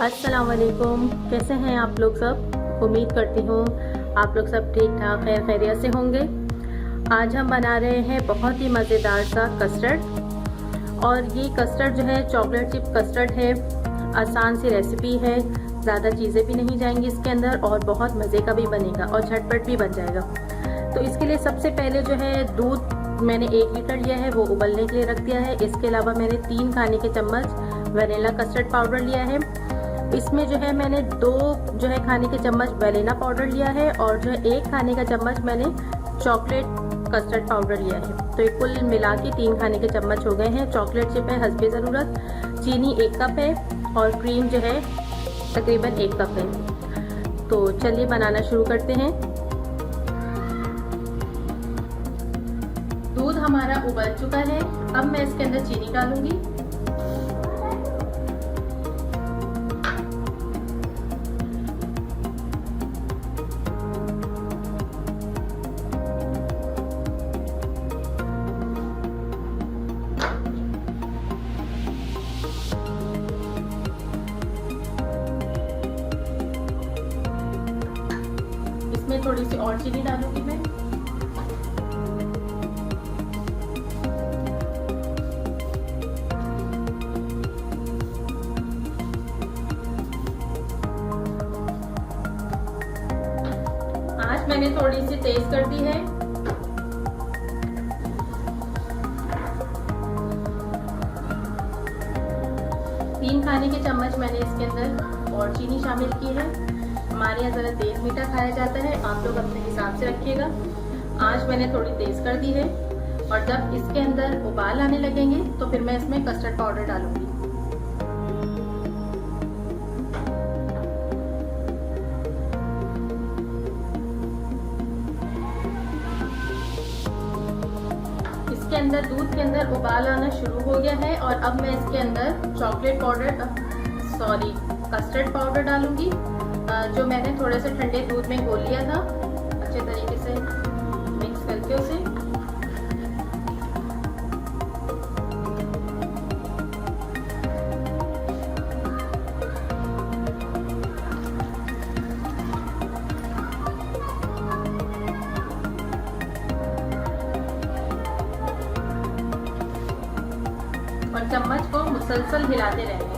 अस्सलाम वालेकुम। कैसे हैं आप लोग सब? उम्मीद करती हूँ आप लोग सब ठीक ठाक खैर खैरियत से होंगे। आज हम बना रहे हैं बहुत ही मज़ेदार सा कस्टर्ड। और ये कस्टर्ड जो है चॉकलेट चिप कस्टर्ड है। आसान सी रेसिपी है, ज़्यादा चीज़ें भी नहीं जाएंगी इसके अंदर और बहुत मज़े का भी बनेगा और झटपट भी बन जाएगा। तो इसके लिए सबसे पहले जो है दूध मैंने 1 लीटर लिया है, वो उबलने के लिए रख दिया है। इसके अलावा मैंने 3 खाने के चम्मच वनीला कस्टर्ड पाउडर लिया है। इसमें जो है मैंने 2 जो है खाने के चम्मच वनीला पाउडर लिया है और जो है 1 खाने का चम्मच मैंने चॉकलेट कस्टर्ड पाउडर लिया है। तो ये कुल मिला के 3 खाने के चम्मच हो गए हैं। चॉकलेट चिप है हस्बे ज़रूरत, चीनी 1 कप है और क्रीम जो है तकरीबन 1 कप है। तो चलिए बनाना शुरू करते हैं। दूध हमारा उबल चुका है। अब मैं इसके अंदर चीनी डालूंगी। इसमें थोड़ी सी और चीनी डालूंगी मैं। आँच मैंने थोड़ी सी तेज कर दी है। तीन खाने के चम्मच मैंने इसके अंदर और चीनी शामिल की है। हमारे यहाँ ज़रा तेज मीठा खाया जाता है, आप लोग अपने हिसाब से रखिएगा। आँच मैंने थोड़ी तेज कर दी है और जब इसके अंदर उबाल आने लगेंगे तो फिर मैं इसमें कस्टर्ड पाउडर डालूंगी। इसके अंदर दूध के अंदर उबाल आना शुरू हो गया है और अब मैं इसके अंदर कस्टर्ड पाउडर डालूंगी, जो मैंने थोड़े से ठंडे दूध में घोल लिया था। अच्छे तरीके से मिक्स करके उसे और चम्मच को मुसलसल हिलाते रहेंगे।